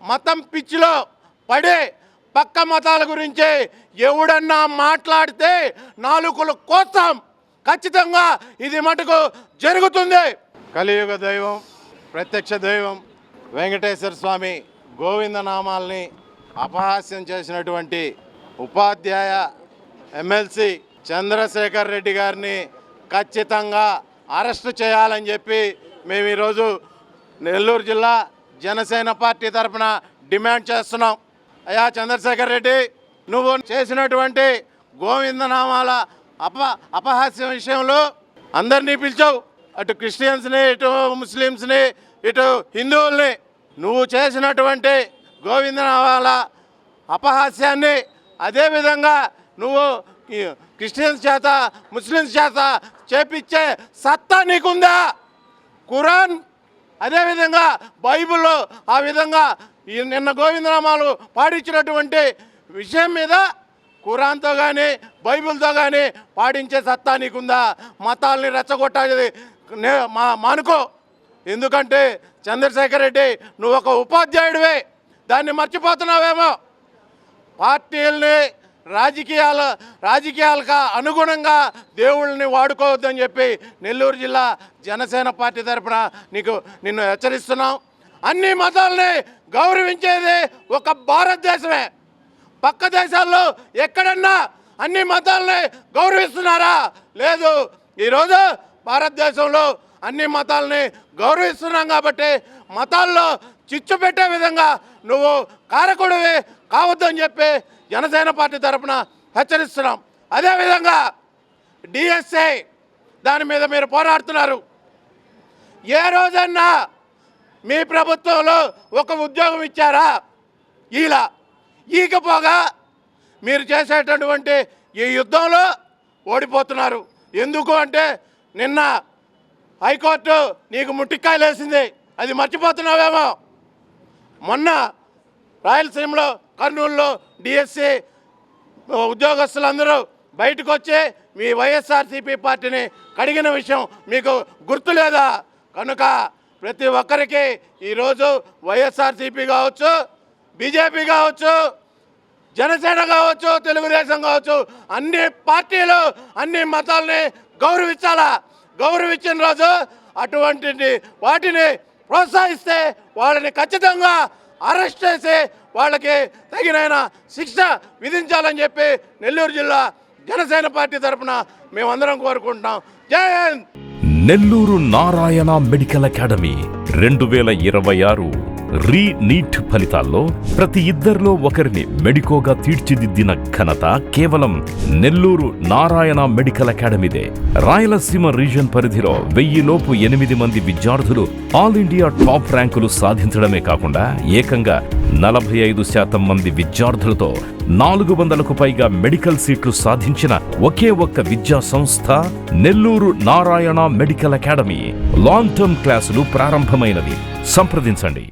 మతం పిచ్చిలో పడి పక్క మతాల గురించి ఎవడన్నా మాట్లాడితే నాలుకల కోసం ఖచ్చితంగా ఇది మటుకు జరుగుతుంది. కలియుగ దైవం, ప్రత్యక్ష దైవం వెంకటేశ్వర స్వామి గోవిందనామాల్ని అపహాస్యం చేసినటువంటి ఉపాధ్యాయ ఎమ్మెల్సీ చంద్రశేఖర్ రెడ్డి గారిని ఖచ్చితంగా అరెస్టు చేయాలని చెప్పి మేము ఈరోజు నెల్లూరు జిల్లా జనసేన పార్టీ తరఫున డిమాండ్ చేస్తున్నాం. అయ్యా చంద్రశేఖర్ రెడ్డి, నువ్వు చేసినటువంటి గోవిందనామాల అపహాస్యం విషయంలో అందరినీ పిలిచావు, అటు క్రిస్టియన్స్ని, ఇటు ముస్లిమ్స్ని, ఇటు హిందువుల్ని. నువ్వు చేసినటువంటి గోవిందనామాల అపహాస్యాన్ని అదేవిధంగా నువ్వు క్రిస్టియన్స్ చేత ముస్లిమ్స్ చేత చేపించే సత్తా నీకుందా? ఖురాన్ అదేవిధంగా బైబిల్లో ఆ విధంగా నిన్న గోవిందనామాలు పాడించినటువంటి విషయం మీద ఖురాన్తో కానీ బైబిల్తో కానీ పాడించే సత్తా నీకుందా? మతాల్ని రెచ్చగొట్టాలి మానుకో. ఎందుకంటే చంద్రశేఖర్ రెడ్డి నువ్వు ఒక ఉపాధ్యాయుడివే, దాన్ని మర్చిపోతున్నావేమో. పార్టీల్ని రాజకీయాలకు అనుగుణంగా దేవుళ్ళని వాడుకోవద్దని చెప్పి నెల్లూరు జిల్లా జనసేన పార్టీ తరఫున నిన్ను హెచ్చరిస్తున్నాం. అన్ని మతాలని గౌరవించేది ఒక భారతదేశమే. పక్క దేశాల్లో ఎక్కడన్నా అన్ని మతాలని గౌరవిస్తున్నారా? లేదు. ఈరోజు భారతదేశంలో అన్ని మతాలని గౌరవిస్తున్నాం కాబట్టి మతాల్లో చిచ్చు పెట్టే విధంగా నువ్వు కారకుడివి కావద్దని చెప్పి జనసేన పార్టీ తరఫున హెచ్చరిస్తున్నాం. అదేవిధంగా డిఎస్ఏ దాని మీద మీరు పోరాడుతున్నారు. ఏ రోజన్నా మీ ప్రభుత్వంలో ఒక ఉద్యోగం ఇచ్చారా? ఈకపోగా మీరు చేసేటటువంటి ఈ యుద్ధంలో ఓడిపోతున్నారు. ఎందుకు అంటే నిన్న హైకోర్టు నీకు ముట్టికాయలు వేసింది, అది మర్చిపోతున్నావేమో. మొన్న రాయలసీమలో కర్నూలులో డిఎస్సి ఉద్యోగస్తులందరూ బయటకు వచ్చి మీ వైఎస్ఆర్సీపీ పార్టీని కడిగిన విషయం మీకు గుర్తులేదా? కనుక ప్రతి ఒక్కరికి ఈరోజు వైఎస్ఆర్సీపీ కావచ్చు, బీజేపీ కావచ్చు, జనసేన కావచ్చు, తెలుగుదేశం కావచ్చు, అన్ని పార్టీలు అన్ని మతాలని గౌరవించాలా. గౌరవించిన రోజు అటువంటి వాటిని ప్రోత్సహిస్తే వాళ్ళని ఖచ్చితంగా అరెస్ట్ చేసి వాళ్ళకి తగిన శిక్ష విధించాలని చెప్పి నెల్లూరు జిల్లా జనసేన పార్టీ తరఫున మేమందరం కోరుకుంటున్నాం. జై Hind. Nellore Narayana Medical Academy 2026 NEET ఫలితాల్లో ప్రతి ఇద్దరిలో ఒకరిని మెడికోగా తీర్చిదిద్దిన ఘనత కేవలం నెల్లూరు నారాయణ మెడికల్ అకాడమీదే. రాయలసీమ రీజన్ పరిధిలో 1000 లోపు 8 మంది విద్యార్థులు ఆల్ ఇండియా టాప్ ర్యాంకులు సాధించడమే కాకుండా ఏకంగా 45% మంది విద్యార్థులతో 400కు పైగా మెడికల్ సీట్లు సాధించిన ఒకే ఒక్క విద్యా సంస్థ Nellore Narayana Medical academy. Long term క్లాసులు ప్రారంభమైనవి. సంప్రదించండి.